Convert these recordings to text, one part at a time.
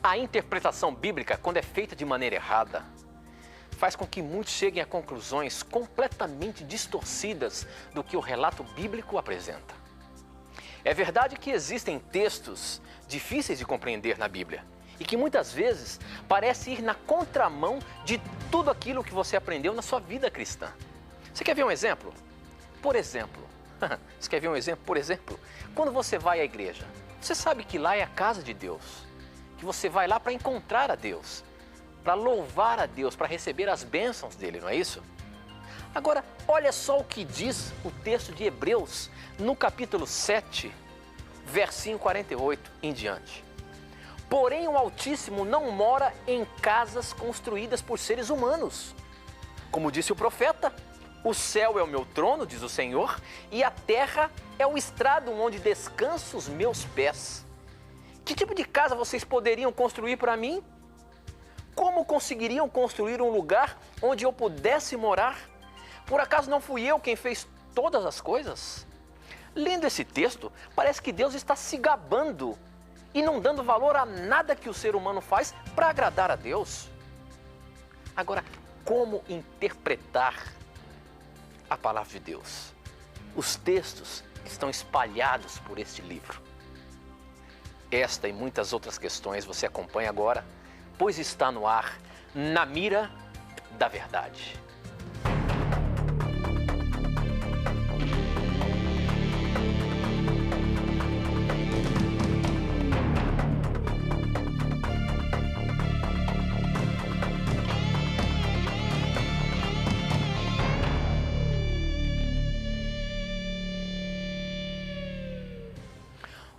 A interpretação bíblica, quando é feita de maneira errada, faz com que muitos cheguem a conclusões completamente distorcidas do que o relato bíblico apresenta. É verdade que existem textos difíceis de compreender na Bíblia e que muitas vezes parece ir na contramão de tudo aquilo que você aprendeu na sua vida cristã. Você quer ver um exemplo? Por exemplo, você quer ver um exemplo? Por exemplo, quando você vai à igreja, você sabe que lá é a casa de Deus, que você vai lá para encontrar a Deus, para louvar a Deus, para receber as bênçãos dele, não é isso? Agora, olha só o que diz o texto de Hebreus, no capítulo 7, versinho 48 em diante. Porém, o Altíssimo não mora em casas construídas por seres humanos. Como disse o profeta, o céu é o meu trono, diz o Senhor, e a terra é o estrado onde descansam os meus pés. Que tipo de casa vocês poderiam construir para mim? Como conseguiriam construir um lugar onde eu pudesse morar? Por acaso não fui eu quem fez todas as coisas? Lendo esse texto, parece que Deus está se gabando e não dando valor a nada que o ser humano faz para agradar a Deus. Agora, como interpretar a palavra de Deus? Os textos que estão espalhados por este livro. Esta e muitas outras questões você acompanha agora, pois está no ar, Na Mira da Verdade.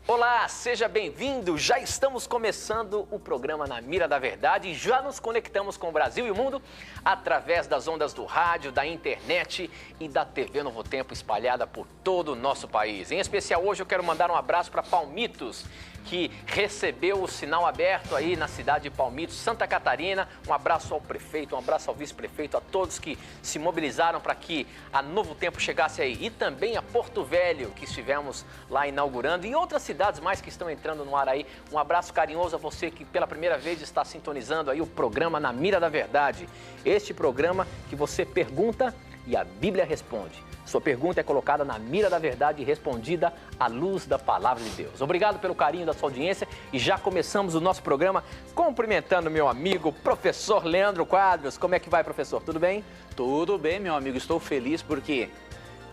Olá, seja bem-vindo! Já estamos começando o programa Na Mira da Verdade e já nos conectamos com o Brasil e o mundo através das ondas do rádio, da internet e da TV Novo Tempo espalhada por todo o nosso país. Em especial hoje eu quero mandar um abraço para Palmitos, que recebeu o sinal aberto aí na cidade de Palmitos, Santa Catarina. Um abraço ao prefeito, um abraço ao vice-prefeito, a todos que se mobilizaram para que a Novo Tempo chegasse aí. E também a Porto Velho, que estivemos lá inaugurando, e outras cidades mais que estão entrando no ar aí. Um abraço carinhoso a você que pela primeira vez está sintonizando aí o programa Na Mira da Verdade. Este programa que você pergunta e a Bíblia responde. Sua pergunta é colocada na mira da verdade e respondida à luz da palavra de Deus. Obrigado pelo carinho da sua audiência e já começamos o nosso programa cumprimentando meu amigo, professor Leandro Quadros. Como é que vai, professor? Tudo bem? Tudo bem, meu amigo. Estou feliz porque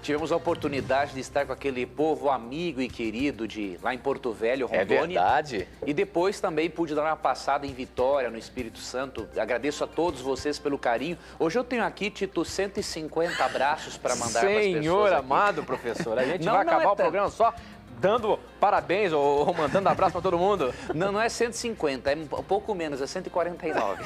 tivemos a oportunidade de estar com aquele povo amigo e querido de lá em Porto Velho, Rondônia. É verdade. E depois também pude dar uma passada em Vitória, no Espírito Santo. Agradeço a todos vocês pelo carinho. Hoje eu tenho aqui, Tito, 150 abraços para mandar para as pessoas. Senhor aqui. amado, professor, a gente vai acabar o programa só dando parabéns ou mandando abraço para todo mundo. Não é 150, é um pouco menos, é 149.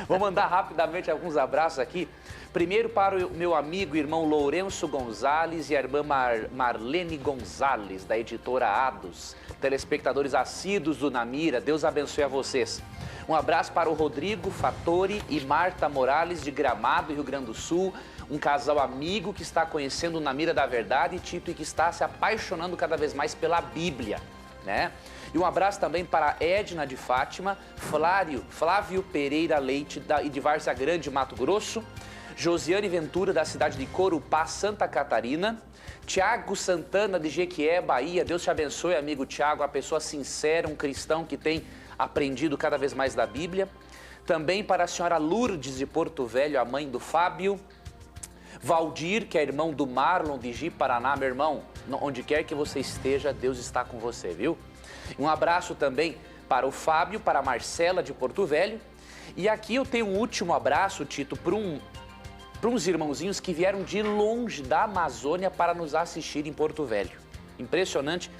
Vou mandar rapidamente alguns abraços aqui. Primeiro para o meu amigo e irmão Lourenço Gonzalez e a irmã Marlene Gonzalez, da editora Ados, telespectadores assíduos do Na Mira. Deus abençoe a vocês. Um abraço para o Rodrigo Fattori e Marta Morales, de Gramado, Rio Grande do Sul. Um casal amigo que está conhecendo o Na Mira da Verdade, Tito, e que está se apaixonando cada vez mais pela Bíblia, né? E um abraço também para Edna de Fátima, Flávio Pereira Leite e de Várzea Grande, Mato Grosso, Josiane Ventura, da cidade de Corupá, Santa Catarina, Tiago Santana, de Jequié, Bahia. Deus te abençoe, amigo Tiago, uma pessoa sincera, um cristão que tem aprendido cada vez mais da Bíblia. Também para a senhora Lourdes, de Porto Velho, a mãe do Fábio. Valdir, que é irmão do Marlon, de Ji, Paraná. Meu irmão, onde quer que você esteja, Deus está com você, viu? Um abraço também para o Fábio, para a Marcela, de Porto Velho. E aqui eu tenho um último abraço, Tito, para uns irmãozinhos que vieram de longe da Amazônia para nos assistir em Porto Velho. Impressionante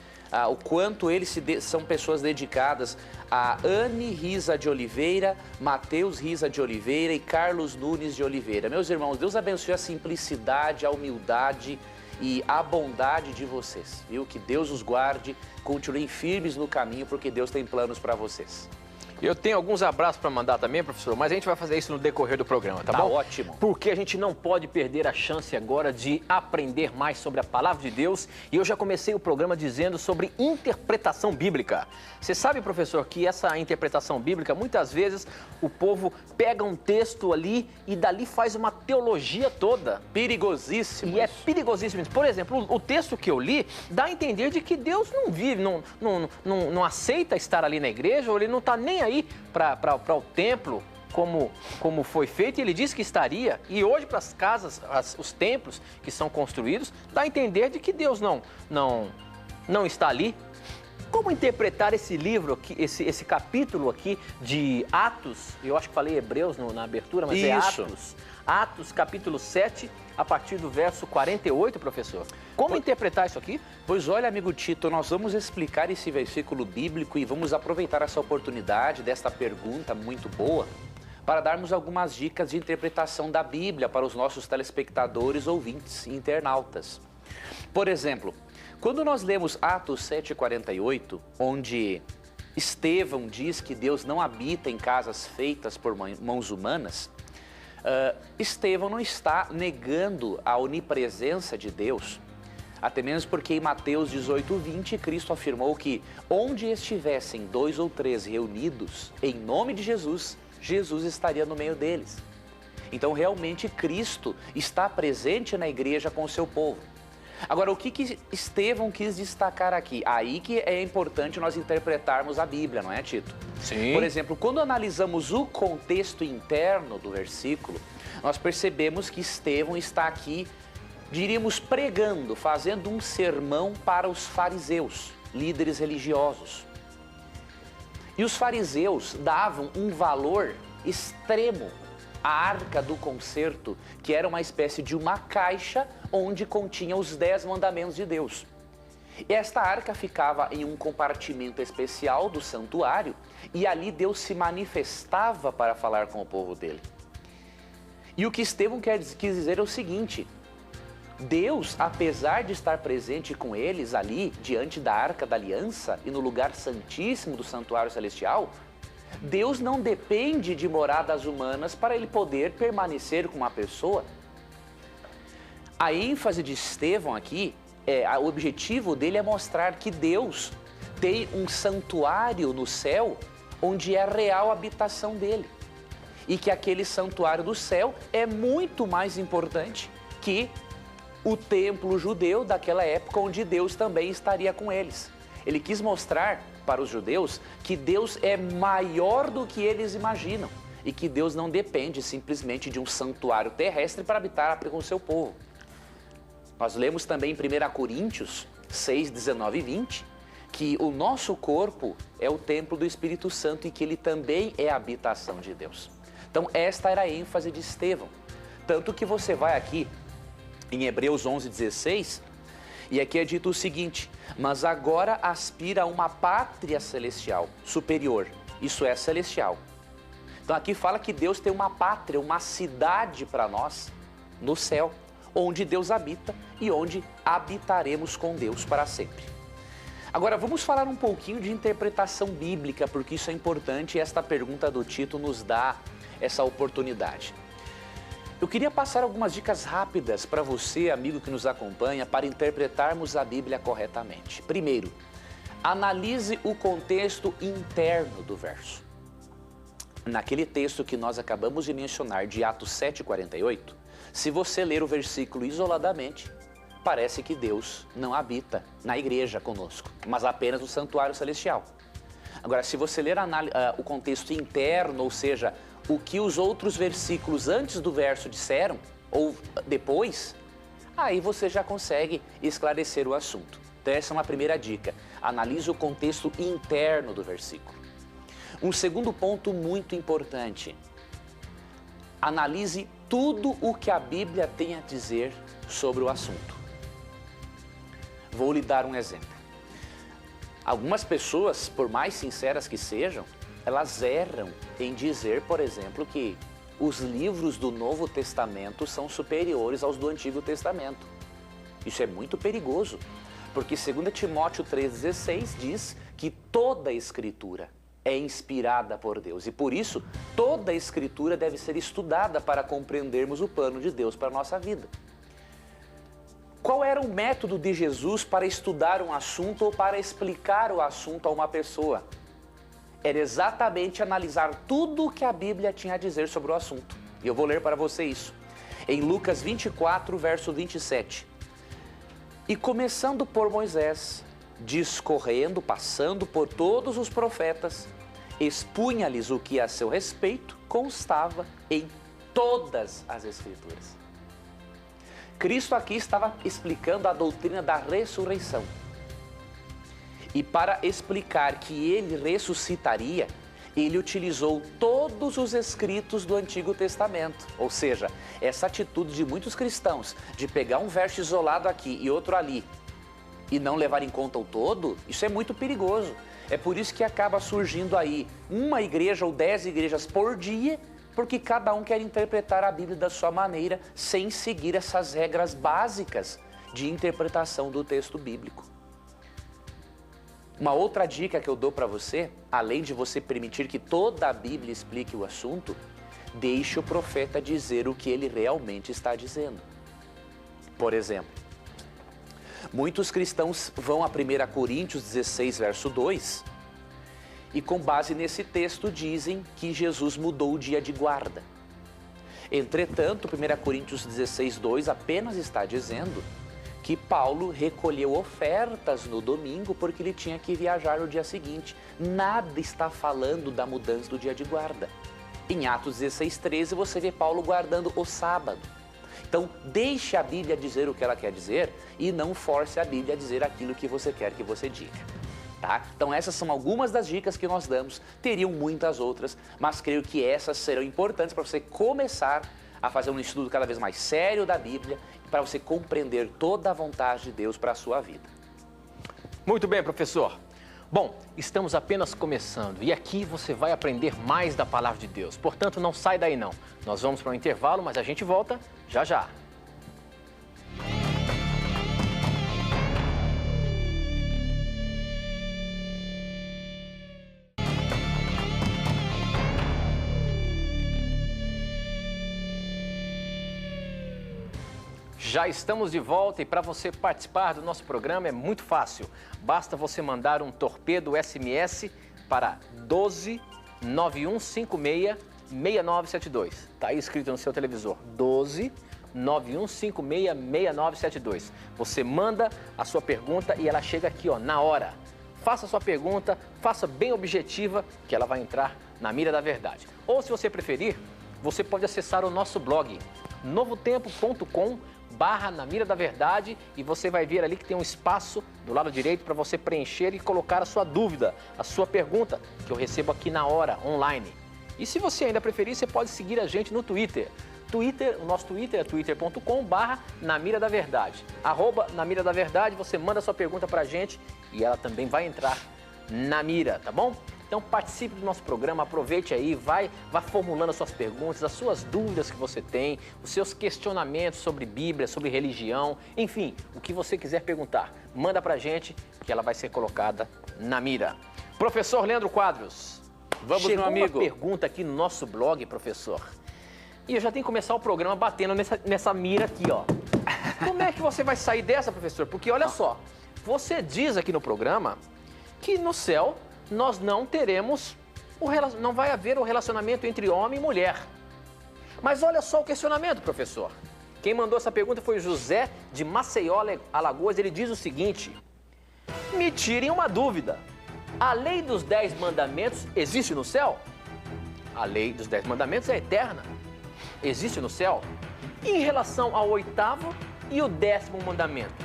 o quanto eles são pessoas dedicadas. A Anne Risa de Oliveira, Mateus Risa de Oliveira e Carlos Nunes de Oliveira. Meus irmãos, Deus abençoe a simplicidade, a humildade e a bondade de vocês, viu? Que Deus os guarde, continuem firmes no caminho, porque Deus tem planos para vocês. Eu tenho alguns abraços para mandar também, professor, mas a gente vai fazer isso no decorrer do programa, tá bom? Ótimo. Porque a gente não pode perder a chance agora de aprender mais sobre a palavra de Deus. E eu já comecei o programa dizendo sobre interpretação bíblica. Você sabe, professor, que essa interpretação bíblica, muitas vezes o povo pega um texto ali e dali faz uma teologia toda. Perigosíssimo. E é perigosíssimo. Por exemplo, o texto que eu li dá a entender de que Deus não vive, não aceita estar ali na igreja, ou ele não está nem aí para o templo, como foi feito, e ele disse que estaria, e hoje para as casas, os templos que são construídos, dá a entender de que Deus não está ali. Como interpretar esse livro aqui, esse capítulo aqui de Atos? Eu acho que falei Hebreus na abertura, mas é Atos. Atos, capítulo 7, a partir do verso 48, professor. Como interpretar isso aqui? Pois olha, amigo Tito, nós vamos explicar esse versículo bíblico e vamos aproveitar essa oportunidade desta pergunta muito boa para darmos algumas dicas de interpretação da Bíblia para os nossos telespectadores, ouvintes e internautas. Por exemplo, quando nós lemos Atos 7,48, onde Estevão diz que Deus não habita em casas feitas por mãos humanas, Estevão não está negando a onipresença de Deus, até mesmo porque em Mateus 18:20 Cristo afirmou que onde estivessem 2 ou 3 reunidos em nome de Jesus, Jesus estaria no meio deles. Então realmente Cristo está presente na igreja com o seu povo. Agora, o que Estevão quis destacar aqui? Aí que é importante nós interpretarmos a Bíblia, não é, Tito? Sim. Por exemplo, quando analisamos o contexto interno do versículo, nós percebemos que Estevão está aqui, diríamos, pregando, fazendo um sermão para os fariseus, líderes religiosos. E os fariseus davam um valor extremo à Arca do Concerto, que era uma espécie de uma caixa onde continha os 10 mandamentos de Deus. E esta arca ficava em um compartimento especial do santuário e ali Deus se manifestava para falar com o povo dele. E o que Estevão quis dizer é o seguinte: Deus, apesar de estar presente com eles ali, diante da Arca da Aliança e no lugar santíssimo do santuário celestial, Deus não depende de moradas humanas para ele poder permanecer com uma pessoa. A ênfase de Estevão aqui, o objetivo dele é mostrar que Deus tem um santuário no céu onde é a real habitação dele. E que aquele santuário do céu é muito mais importante que o templo judeu daquela época, onde Deus também estaria com eles. Ele quis mostrar para os judeus que Deus é maior do que eles imaginam e que Deus não depende simplesmente de um santuário terrestre para habitar com o seu povo. Nós lemos também em 1 Coríntios 6, 19 e 20, que o nosso corpo é o templo do Espírito Santo e que ele também é a habitação de Deus. Então esta era a ênfase de Estevão. Tanto que você vai aqui em Hebreus 11, 16, e aqui é dito o seguinte: mas agora aspira a uma pátria celestial, superior, isso é celestial. Então aqui fala que Deus tem uma pátria, uma cidade para nós no céu, onde Deus habita e onde habitaremos com Deus para sempre. Agora vamos falar um pouquinho de interpretação bíblica, porque isso é importante e esta pergunta do Tito nos dá essa oportunidade. Eu queria passar algumas dicas rápidas para você, amigo que nos acompanha, para interpretarmos a Bíblia corretamente. Primeiro, analise o contexto interno do verso. Naquele texto que nós acabamos de mencionar, de Atos 7,48, se você ler o versículo isoladamente, parece que Deus não habita na igreja conosco, mas apenas no santuário celestial. Agora, se você ler o contexto interno, ou seja, o que os outros versículos antes do verso disseram, ou depois, aí você já consegue esclarecer o assunto. Então essa é uma primeira dica. Analise o contexto interno do versículo. Um segundo ponto muito importante. Analise tudo o que a Bíblia tem a dizer sobre o assunto. Vou lhe dar um exemplo. Algumas pessoas, por mais sinceras que sejam, elas erram em dizer, por exemplo, que os livros do Novo Testamento são superiores aos do Antigo Testamento. Isso é muito perigoso, porque 2 Timóteo 3,16 diz que toda a Escritura é inspirada por Deus. E por isso, toda a Escritura deve ser estudada para compreendermos o plano de Deus para a nossa vida. Qual era o método de Jesus para estudar um assunto ou para explicar o assunto a uma pessoa? Era exatamente analisar tudo o que a Bíblia tinha a dizer sobre o assunto. E eu vou ler para você isso. Em Lucas 24, verso 27. E começando por Moisés, discorrendo, passando por todos os profetas, expunha-lhes o que a seu respeito constava em todas as Escrituras. Cristo aqui estava explicando a doutrina da ressurreição. E para explicar que ele ressuscitaria, ele utilizou todos os escritos do Antigo Testamento. Ou seja, essa atitude de muitos cristãos de pegar um verso isolado aqui e outro ali e não levar em conta o todo, isso é muito perigoso. É por isso que acaba surgindo aí uma igreja ou 10 igrejas por dia, porque cada um quer interpretar a Bíblia da sua maneira, sem seguir essas regras básicas de interpretação do texto bíblico. Uma outra dica que eu dou para você, além de você permitir que toda a Bíblia explique o assunto, deixe o profeta dizer o que ele realmente está dizendo. Por exemplo, muitos cristãos vão a 1 Coríntios 16, verso 2, e com base nesse texto dizem que Jesus mudou o dia de guarda. Entretanto, 1 Coríntios 16, 2 apenas está dizendo que Paulo recolheu ofertas no domingo porque ele tinha que viajar no dia seguinte. Nada está falando da mudança do dia de guarda. Em Atos 16, 13 você vê Paulo guardando o sábado. Então, deixe a Bíblia dizer o que ela quer dizer e não force a Bíblia a dizer aquilo que você quer que você diga. Tá? Então, essas são algumas das dicas que nós damos. Teriam muitas outras, mas creio que essas serão importantes para você começar a fazer um estudo cada vez mais sério da Bíblia, para você compreender toda a vontade de Deus para a sua vida. Muito bem, professor. Bom, estamos apenas começando e aqui você vai aprender mais da palavra de Deus. Portanto, não sai daí não. Nós vamos para um intervalo, mas a gente volta já já. Já estamos de volta e para você participar do nosso programa é muito fácil. Basta você mandar um torpedo SMS para 12 9156 6972. Está aí escrito no seu televisor, 12 9156 6972. Você manda a sua pergunta e ela chega aqui, ó, na hora. Faça a sua pergunta, faça bem objetiva, que ela vai entrar na mira da verdade. Ou se você preferir, você pode acessar o nosso blog, novotempo.com/na mira da verdade, e você vai ver ali que tem um espaço do lado direito para você preencher e colocar a sua dúvida, a sua pergunta, que eu recebo aqui na hora, online. E se você ainda preferir, você pode seguir a gente no Twitter. O nosso Twitter é twitter.com/na mira da verdade. @na mira da verdade, você manda a sua pergunta para a gente e ela também vai entrar na mira, tá bom? Então participe do nosso programa, aproveite aí, vá formulando as suas perguntas, as suas dúvidas que você tem, os seus questionamentos sobre Bíblia, sobre religião, enfim, o que você quiser perguntar, manda pra gente que ela vai ser colocada na mira. Professor Leandro Quadros, vamos, meu amigo. Chegou uma pergunta aqui no nosso blog, professor, e eu já tenho que começar o programa batendo nessa mira aqui, ó. Como é que você vai sair dessa, professor? Porque olha só, você diz aqui no programa que no céu nós não teremos, não vai haver o relacionamento entre homem e mulher. Mas olha só o questionamento, professor. Quem mandou essa pergunta foi José de Maceió, Alagoas. Ele diz o seguinte: me tirem uma dúvida. A lei dos 10 mandamentos existe no céu? A lei dos 10 mandamentos é eterna. Existe no céu? E em relação ao 8º e o 10º mandamento?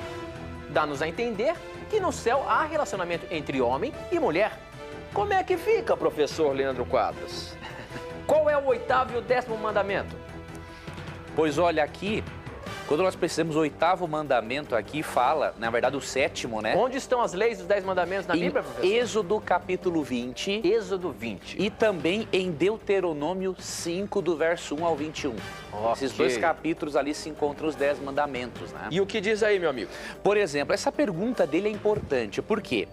Dá-nos a entender que no céu há relacionamento entre homem e mulher. Como é que fica, professor Leandro Quadros? Qual é o 8º e o 10º mandamento? Pois olha, aqui, quando nós precisamos, o 8º mandamento aqui fala, na verdade o 7º, né? Onde estão as leis dos 10 mandamentos na Bíblia, professor? Êxodo capítulo 20. Êxodo 20. E também em Deuteronômio 5, do verso 1 ao 21. Okay. Esses dois capítulos ali se encontram os 10 mandamentos, né? E o que diz aí, meu amigo? Por exemplo, essa pergunta dele é importante, por quê?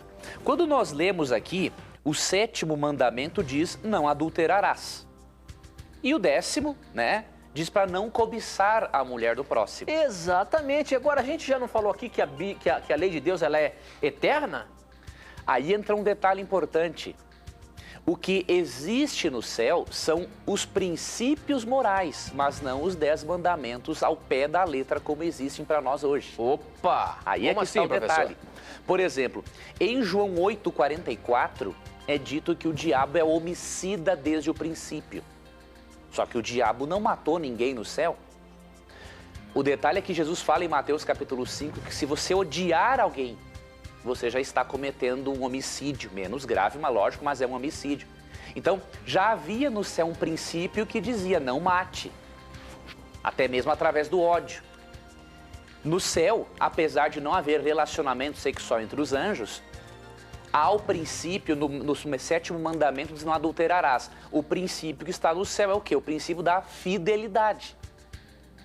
Quando nós lemos aqui, o 7º mandamento diz, não adulterarás. E o 10º, né, diz para não cobiçar a mulher do próximo. Exatamente. Agora, a gente já não falou aqui que a lei de Deus ela é eterna? Aí entra um detalhe importante. O que existe no céu são os princípios morais, mas não os 10 mandamentos ao pé da letra como existem para nós hoje. Opa! Aí é que está o detalhe. Por exemplo, em João 8,44 é dito que o diabo é homicida desde o princípio. Só que o diabo não matou ninguém no céu. O detalhe é que Jesus fala em Mateus capítulo 5 que se você odiar alguém, você já está cometendo um homicídio, menos grave, mas lógico, mas é um homicídio. Então, já havia no céu um princípio que dizia não mate, até mesmo através do ódio. No céu, apesar de não haver relacionamento sexual entre os anjos, há o princípio, no 7º mandamento, diz não adulterarás. O princípio que está no céu é o quê? O princípio da fidelidade.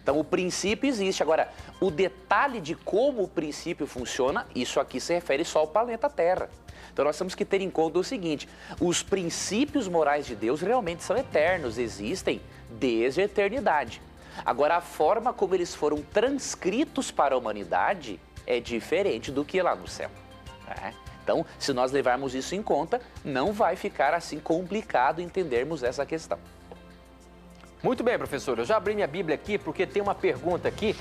Então, o princípio existe. Agora, o detalhe de como o princípio funciona, isso aqui se refere só ao planeta Terra. Então, nós temos que ter em conta o seguinte, os princípios morais de Deus realmente são eternos, existem desde a eternidade. Agora, a forma como eles foram transcritos para a humanidade é diferente do que lá no céu. Né? Então, se nós levarmos isso em conta, não vai ficar assim complicado entendermos essa questão. Muito bem, professor. Eu já abri minha Bíblia aqui porque tem uma pergunta aqui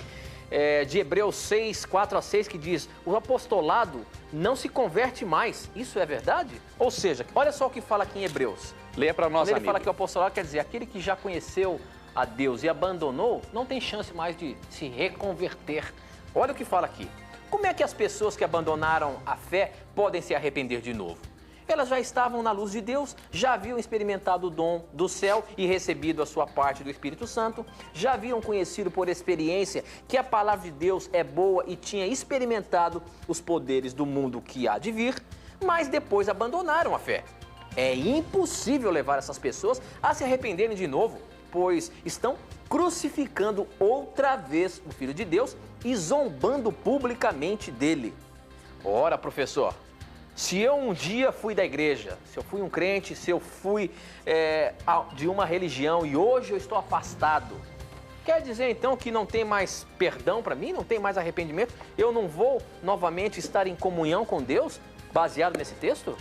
de Hebreus 6, 4-6, que diz: o apostolado não se converte mais. Isso é verdade? Ou seja, olha só o que fala aqui em Hebreus. Leia para nós, amigo. Ele amigo. fala que o apostolado quer dizer aquele que já conheceu a Deus e abandonou, não tem chance mais de se reconverter. Olha o que fala aqui. Como é que as pessoas que abandonaram a fé podem se arrepender de novo? Elas já estavam na luz de Deus, já haviam experimentado o dom do céu e recebido a sua parte do Espírito Santo, já haviam conhecido por experiência que a palavra de Deus é boa e tinha experimentado os poderes do mundo que há de vir, mas depois abandonaram a fé. É impossível levar essas pessoas a se arrependerem de novo, pois estão crucificando outra vez o Filho de Deus e zombando publicamente dele. Ora, professor, se eu um dia fui da igreja, se eu fui um crente, se eu fui de uma religião e hoje eu estou afastado, quer dizer então que não tem mais perdão para mim, não tem mais arrependimento? Eu não vou novamente estar em comunhão com Deus, baseado nesse texto?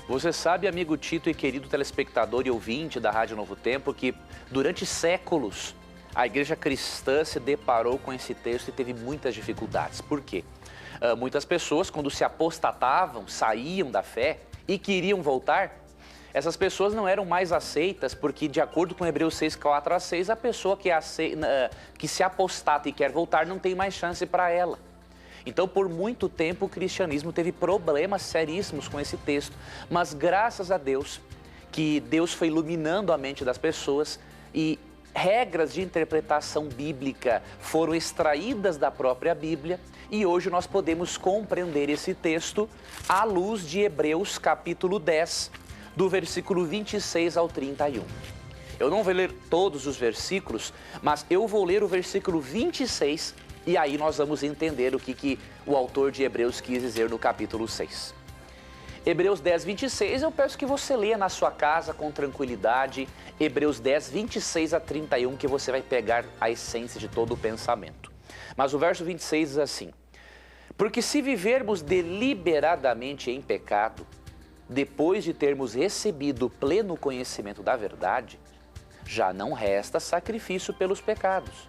Você sabe, amigo Tito e querido telespectador e ouvinte da Rádio Novo Tempo, que durante séculos a igreja cristã se deparou com esse texto e teve muitas dificuldades. Por quê? Muitas pessoas, quando se apostatavam, saíam da fé e queriam voltar, essas pessoas não eram mais aceitas, porque de acordo com Hebreus 6, 4-6, a pessoa que se apostata e quer voltar não tem mais chance para ela. Então, por muito tempo, o cristianismo teve problemas seríssimos com esse texto, mas graças a Deus, que Deus foi iluminando a mente das pessoas e regras de interpretação bíblica foram extraídas da própria Bíblia e hoje nós podemos compreender esse texto à luz de Hebreus capítulo 10, do versículo 26 ao 31. Eu não vou ler todos os versículos, mas eu vou ler o versículo 26 e aí nós vamos entender o que o autor de Hebreus quis dizer no capítulo 6. Hebreus 10, 26, eu peço que você leia na sua casa com tranquilidade. Hebreus 10, 26 a 31, que você vai pegar a essência de todo o pensamento. Mas o verso 26 diz assim: porque se vivermos deliberadamente em pecado, depois de termos recebido o pleno conhecimento da verdade, já não resta sacrifício pelos pecados.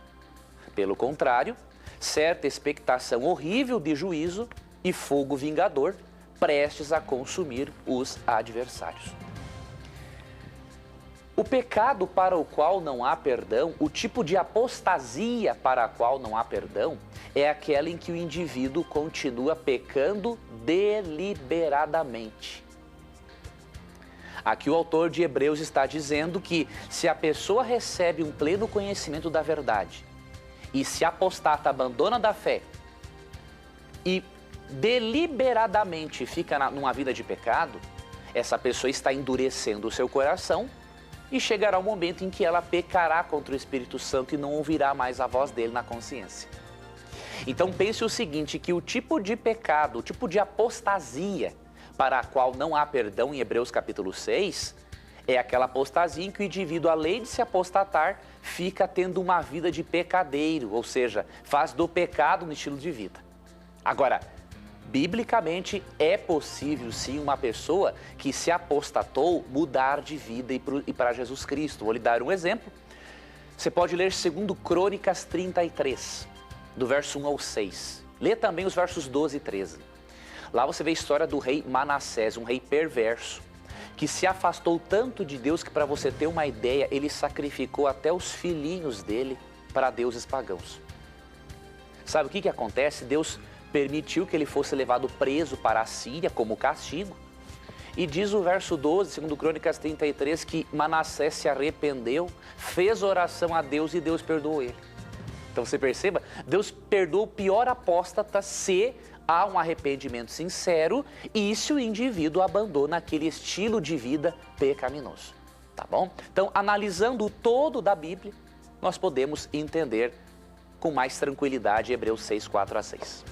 Pelo contrário, certa expectação horrível de juízo e fogo vingador, prestes a consumir os adversários. O pecado para o qual não há perdão, o tipo de apostasia para a qual não há perdão, é aquela em que o indivíduo continua pecando deliberadamente. Aqui o autor de Hebreus está dizendo que se a pessoa recebe um pleno conhecimento da verdade e se apostata, abandona da fé e deliberadamente fica numa vida de pecado, essa pessoa está endurecendo o seu coração e chegará um momento em que ela pecará contra o Espírito Santo e não ouvirá mais a voz dele na consciência. Então pense o seguinte, que o tipo de pecado, o tipo de apostasia para a qual não há perdão em Hebreus capítulo 6, é aquela apostasia em que o indivíduo, além de se apostatar, fica tendo uma vida de pecadeiro, ou seja, faz do pecado um estilo de vida. Agora, biblicamente é possível sim uma pessoa que se apostatou mudar de vida e para Jesus Cristo. Vou lhe dar um exemplo. Você pode ler 2 Crônicas 33, do verso 1 ao 6. Lê também os versos 12 e 13. Lá você vê a história do rei Manassés, um rei perverso, que se afastou tanto de Deus que, para você ter uma ideia, ele sacrificou até os filhinhos dele para deuses pagãos. Sabe o que acontece? Deus permitiu que ele fosse levado preso para a Síria como castigo. E diz o verso 12, 2 Crônicas 33, que Manassés se arrependeu, fez oração a Deus e Deus perdoou ele. Então você perceba, Deus perdoa o pior apóstata se há um arrependimento sincero e se o indivíduo abandona aquele estilo de vida pecaminoso, tá bom? Então, analisando o todo da Bíblia, nós podemos entender com mais tranquilidade Hebreus 6, 4 a 6.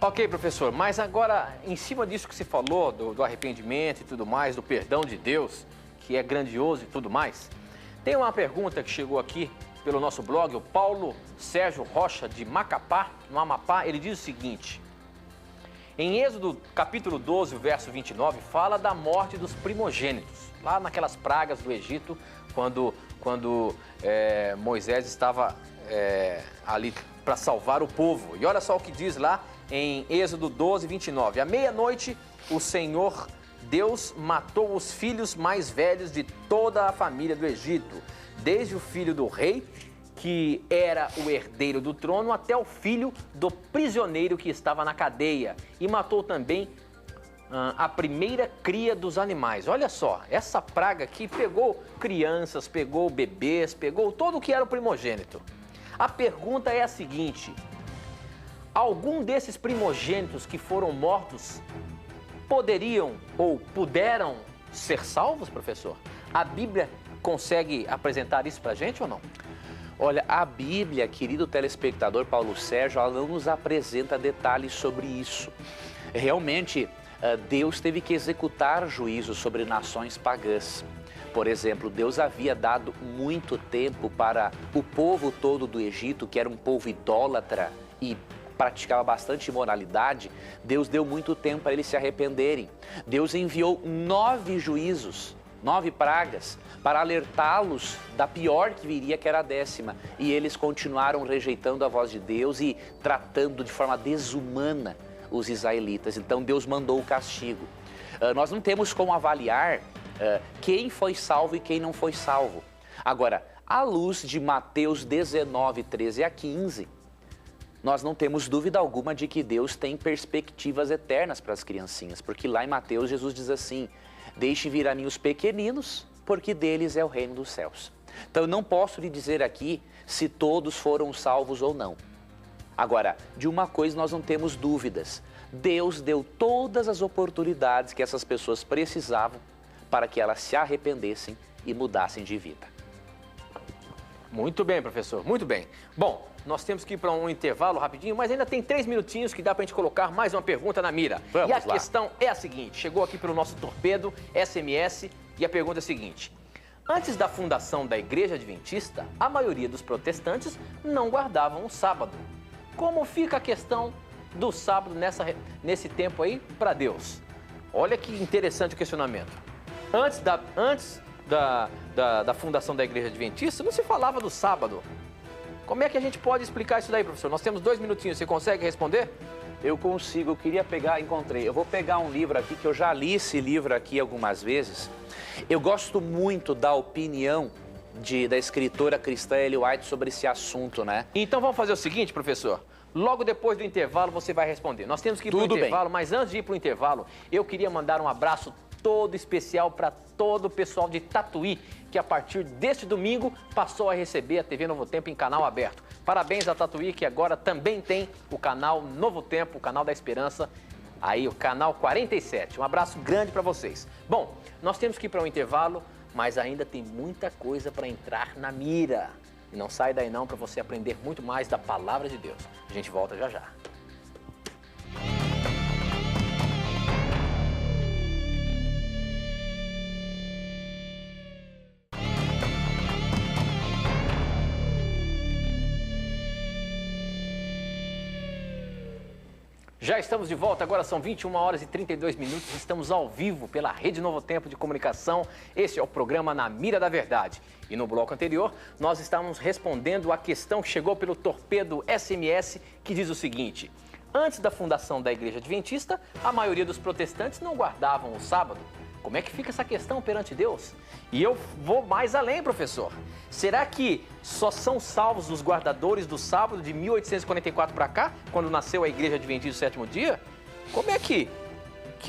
Ok, professor, mas agora, em cima disso que você falou, do arrependimento e tudo mais, do perdão de Deus, que é grandioso e tudo mais, tem uma pergunta que chegou aqui pelo nosso blog, o Paulo Sérgio Rocha, de Macapá, no Amapá. Ele diz o seguinte: em Êxodo capítulo 12, verso 29, fala da morte dos primogênitos, lá naquelas pragas do Egito, quando Moisés estava ali para salvar o povo. E olha só o que diz lá em Êxodo 12, 29. À meia-noite, o Senhor Deus matou os filhos mais velhos de toda a família do Egito, desde o filho do rei, que era o herdeiro do trono, até o filho do prisioneiro que estava na cadeia. E matou também a primeira cria dos animais. Olha só, essa praga aqui pegou crianças, pegou bebês, pegou todo o que era o primogênito. A pergunta é a seguinte: algum desses primogênitos que foram mortos poderiam ou puderam ser salvos, professor? A Bíblia consegue apresentar isso pra gente ou não? Olha, a Bíblia, querido telespectador Paulo Sérgio, ela não nos apresenta detalhes sobre isso. Realmente, Deus teve que executar juízo sobre nações pagãs. Por exemplo, Deus havia dado muito tempo para o povo todo do Egito, que era um povo idólatra e praticava bastante imoralidade. Deus deu muito tempo para eles se arrependerem. Deus enviou 9 juízos, 9 pragas, para alertá-los da pior que viria, que era a 10ª. E eles continuaram rejeitando a voz de Deus e tratando de forma desumana os israelitas. Então Deus mandou o castigo. Nós não temos como avaliar quem foi salvo e quem não foi salvo. Agora, à luz de Mateus 19, 13 a 15, nós não temos dúvida alguma de que Deus tem perspectivas eternas para as criancinhas, porque lá em Mateus Jesus diz assim: deixe vir a mim os pequeninos, porque deles é o reino dos céus. Então eu não posso lhe dizer aqui se todos foram salvos ou não. Agora, de uma coisa nós não temos dúvidas: Deus deu todas as oportunidades que essas pessoas precisavam para que elas se arrependessem e mudassem de vida. Muito bem, professor, muito bem. Bom, nós temos que ir para um intervalo rapidinho, mas ainda tem 3 minutinhos que dá para a gente colocar mais uma pergunta na mira. Vamos e a lá. questão é a seguinte: chegou aqui pelo nosso torpedo SMS e a pergunta é a seguinte: antes da fundação da Igreja Adventista, a maioria dos protestantes não guardavam o sábado. Como fica a questão do sábado nesse tempo aí para Deus? Olha que interessante o questionamento. Antes da fundação da Igreja Adventista, não se falava do sábado. Como é que a gente pode explicar isso daí, professor? Nós temos 2 minutinhos, você consegue responder? Eu consigo, eu queria pegar, encontrei. Eu vou pegar um livro aqui, que eu já li esse livro aqui algumas vezes. Eu gosto muito da opinião da escritora cristã Ellen White sobre esse assunto, né? Então vamos fazer o seguinte, professor. Logo depois do intervalo você vai responder. Nós temos que ir para o intervalo, mas antes de ir para o intervalo, eu queria mandar um abraço todo especial para todo o pessoal de Tatuí, que a partir deste domingo passou a receber a TV Novo Tempo em canal aberto. Parabéns a Tatuí, que agora também tem o canal Novo Tempo, o canal da Esperança, aí o canal 47. Um abraço grande para vocês. Bom, nós temos que ir para um intervalo, mas ainda tem muita coisa para entrar na mira. E não sai daí não, para você aprender muito mais da Palavra de Deus. A gente volta já já. Já estamos de volta, agora são 21 horas e 32 minutos, estamos ao vivo pela Rede Novo Tempo de Comunicação. Este é o programa Na Mira da Verdade. E no bloco anterior, nós estávamos respondendo a questão que chegou pelo torpedo SMS, que diz o seguinte: antes da fundação da Igreja Adventista, a maioria dos protestantes não guardavam o sábado. Como é que fica essa questão perante Deus? E eu vou mais além, professor. Será que só são salvos os guardadores do sábado de 1844 para cá, quando nasceu a Igreja Adventista do Sétimo Dia? Como é que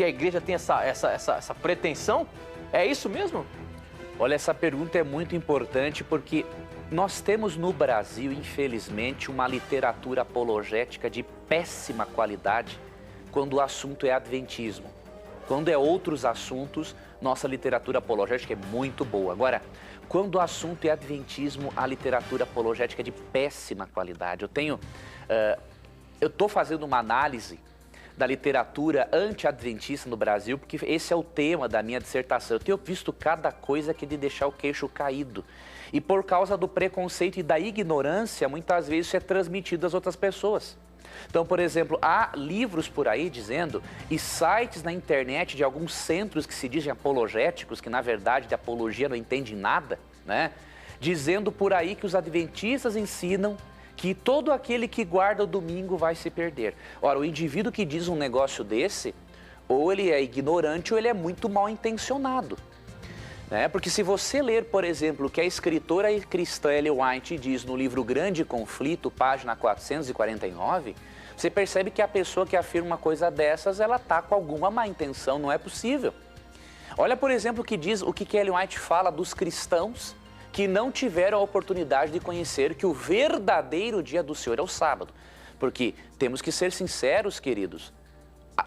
a igreja tem essa pretensão? É isso mesmo? Olha, essa pergunta é muito importante porque nós temos no Brasil, infelizmente, uma literatura apologética de péssima qualidade quando o assunto é adventismo. Quando é outros assuntos, nossa literatura apologética é muito boa. Agora, quando o assunto é adventismo, a literatura apologética é de péssima qualidade. Eu estou fazendo uma análise da literatura anti-adventista no Brasil, porque esse é o tema da minha dissertação. Eu tenho visto cada coisa que de deixar o queixo caído. E por causa do preconceito e da ignorância, muitas vezes isso é transmitido às outras pessoas. Então, por exemplo, há livros por aí dizendo, e sites na internet de alguns centros que se dizem apologéticos, que na verdade de apologia não entendem nada, né? Dizendo por aí que os adventistas ensinam que todo aquele que guarda o domingo vai se perder. Ora, o indivíduo que diz um negócio desse, ou ele é ignorante ou ele é muito mal intencionado. Porque se você ler, por exemplo, o que a escritora cristã Ellen White diz no livro Grande Conflito, página 449, você percebe que a pessoa que afirma uma coisa dessas, ela está com alguma má intenção, não é possível. Olha, por exemplo, o que Ellen White fala dos cristãos que não tiveram a oportunidade de conhecer que o verdadeiro dia do Senhor é o sábado. Porque temos que ser sinceros, queridos,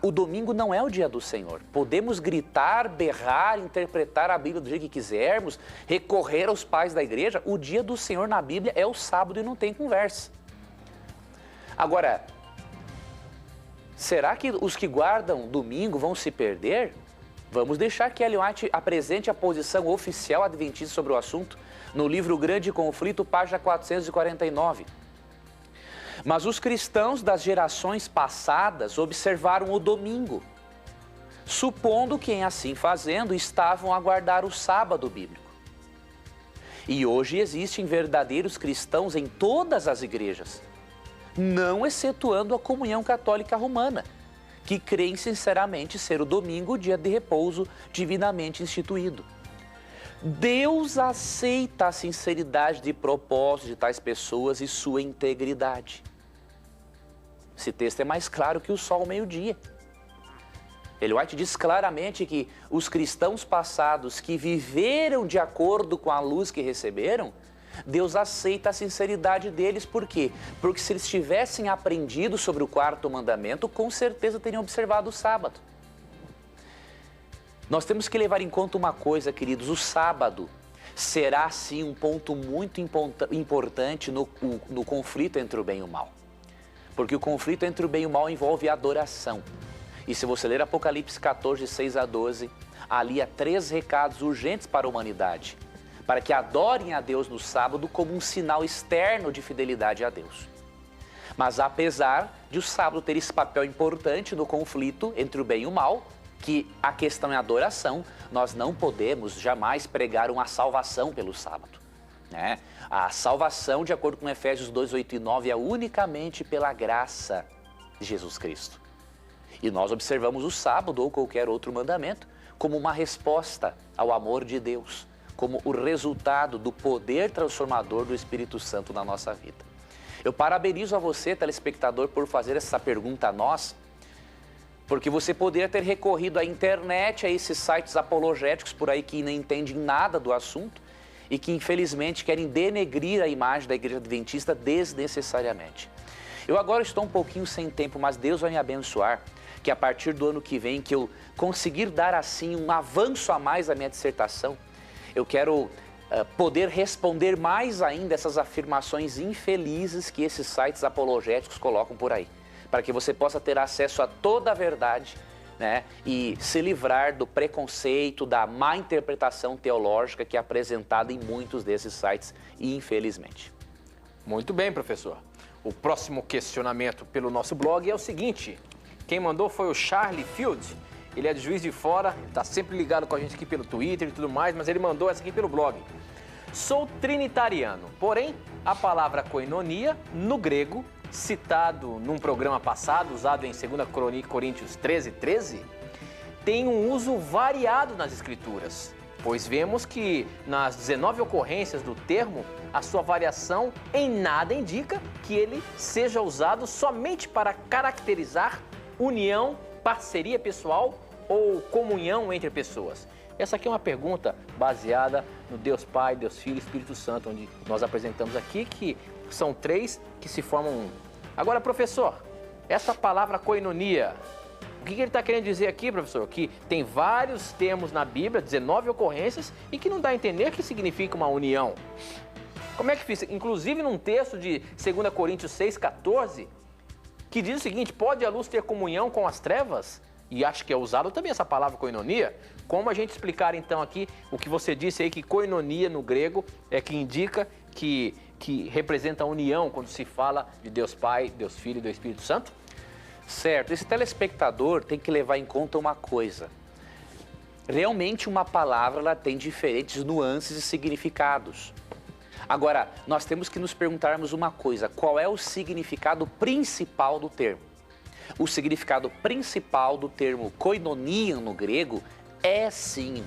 o domingo não é o dia do Senhor. Podemos gritar, berrar, interpretar a Bíblia do jeito que quisermos, recorrer aos pais da igreja. O dia do Senhor na Bíblia é o sábado e não tem conversa. Agora, será que os que guardam domingo vão se perder? Vamos deixar que Ellen White apresente a posição oficial adventista sobre o assunto no livro Grande Conflito, página 449. Mas os cristãos das gerações passadas observaram o domingo, supondo que em assim fazendo estavam a guardar o sábado bíblico. E hoje existem verdadeiros cristãos em todas as igrejas, não excetuando a comunhão católica romana, que creem sinceramente ser o domingo o dia de repouso divinamente instituído. Deus aceita a sinceridade de propósito de tais pessoas e sua integridade. Esse texto é mais claro que o sol ao meio-dia. Ellen White diz claramente que os cristãos passados que viveram de acordo com a luz que receberam, Deus aceita a sinceridade deles. Por quê? Porque se eles tivessem aprendido sobre o quarto mandamento, com certeza teriam observado o sábado. Nós temos que levar em conta uma coisa, queridos: o sábado será sim um ponto muito importante no conflito entre o bem e o mal. Porque o conflito entre o bem e o mal envolve adoração. E se você ler Apocalipse 14, 6 a 12, ali há 3 recados urgentes para a humanidade, para que adorem a Deus no sábado como um sinal externo de fidelidade a Deus. Mas apesar de o sábado ter esse papel importante no conflito entre o bem e o mal, que a questão é a adoração, nós não podemos jamais pregar uma salvação pelo sábado. A salvação, de acordo com Efésios 2, 8 e 9, é unicamente pela graça de Jesus Cristo. E nós observamos o sábado ou qualquer outro mandamento como uma resposta ao amor de Deus, como o resultado do poder transformador do Espírito Santo na nossa vida. Eu parabenizo a você, telespectador, por fazer essa pergunta a nós, porque você poderia ter recorrido à internet, a esses sites apologéticos por aí que não entendem nada do assunto e que infelizmente querem denegrir a imagem da Igreja Adventista desnecessariamente. Eu agora estou um pouquinho sem tempo, mas Deus vai me abençoar, que a partir do ano que vem, que eu conseguir dar assim um avanço a mais à minha dissertação, eu quero poder responder mais ainda essas afirmações infelizes que esses sites apologéticos colocam por aí, para que você possa ter acesso a toda a verdade, e se livrar do preconceito, da má interpretação teológica que é apresentada em muitos desses sites, infelizmente. Muito bem, professor. O próximo questionamento pelo nosso blog é o seguinte: Quem mandou foi o Charlie Field. Ele é de Juiz de Fora, está sempre ligado com a gente aqui pelo Twitter e tudo mais, mas ele mandou essa aqui pelo blog. Sou trinitariano, porém, a palavra koinonia, no grego, citado num programa passado, usado em 2 Coríntios 13:13, tem um uso variado nas Escrituras, pois vemos que nas 19 ocorrências do termo, a sua variação em nada indica que ele seja usado somente para caracterizar união, parceria pessoal ou comunhão entre pessoas. Essa aqui é uma pergunta baseada no Deus Pai, Deus Filho e Espírito Santo, onde nós apresentamos aqui que são 3 que se formam um. Agora, professor, essa palavra koinonia, o que ele está querendo dizer aqui, professor? Que tem vários termos na Bíblia, 19 ocorrências, e que não dá a entender que significa uma união. Como é que fiz? Inclusive num texto de 2 Coríntios 6:14, que diz o seguinte: pode a luz ter comunhão com as trevas? E acho que é usado também essa palavra koinonia. Como a gente explicar então aqui o que você disse aí, que koinonia no grego é que indica que representa a união quando se fala de Deus Pai, Deus Filho e do Espírito Santo? Certo, esse telespectador tem que levar em conta uma coisa. Realmente uma palavra ela tem diferentes nuances e significados. Agora, nós temos que nos perguntarmos uma coisa: qual é o significado principal do termo? O significado principal do termo koinonia no grego é sim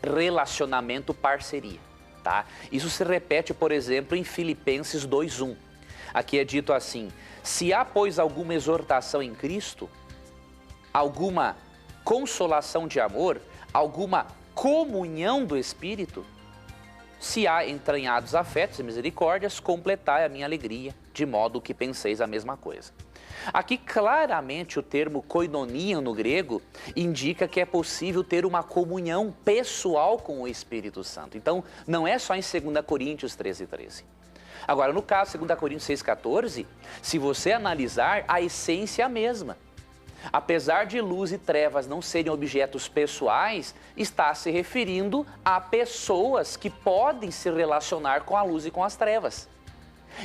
relacionamento, parceria, tá? Isso se repete, por exemplo, em Filipenses 2:1. Aqui é dito assim: se há, pois, alguma exortação em Cristo, alguma consolação de amor, alguma comunhão do Espírito, se há entranhados afetos e misericórdias, completai a minha alegria, de modo que penseis a mesma coisa. Aqui claramente o termo koinonia no grego indica que é possível ter uma comunhão pessoal com o Espírito Santo. Então não é só em 2 Coríntios 13:13. Agora no caso 2 Coríntios 6:14, se você analisar, a essência é a mesma. Apesar de luz e trevas não serem objetos pessoais, está se referindo a pessoas que podem se relacionar com a luz e com as trevas.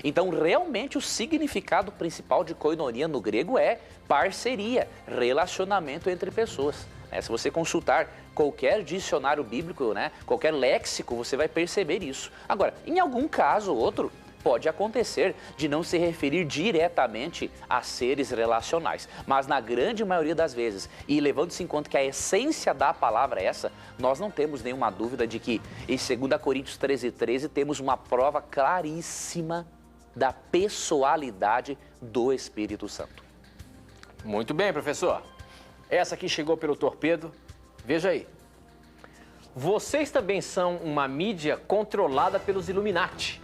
Então, realmente, o significado principal de koinonia no grego é parceria, relacionamento entre pessoas. Se você consultar qualquer dicionário bíblico, qualquer léxico, você vai perceber isso. Agora, em algum caso ou outro, pode acontecer de não se referir diretamente a seres relacionais. Mas na grande maioria das vezes, e levando-se em conta que a essência da palavra é essa, nós não temos nenhuma dúvida de que em 2 Coríntios 13:13 temos uma prova claríssima da pessoalidade do Espírito Santo. Muito bem, professor. Essa aqui chegou pelo torpedo. Veja aí. Vocês também são uma mídia controlada pelos Illuminati.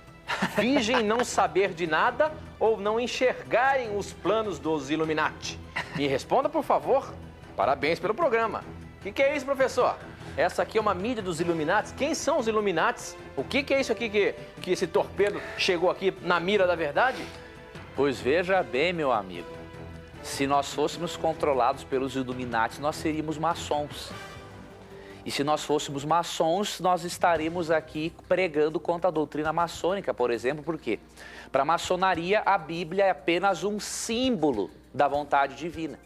Fingem não saber de nada ou não enxergarem os planos dos Illuminati. Me responda, por favor. Parabéns pelo programa. O que é isso, professor? Essa aqui é uma mídia dos Illuminati. Quem são os Illuminati? O que é isso aqui que esse torpedo chegou aqui na mira da verdade? Pois veja bem, meu amigo. Se nós fôssemos controlados pelos Illuminati, nós seríamos maçons. E se nós fôssemos maçons, nós estaríamos aqui pregando contra a doutrina maçônica, por exemplo. Por quê? Para a maçonaria, a Bíblia é apenas um símbolo da vontade divina.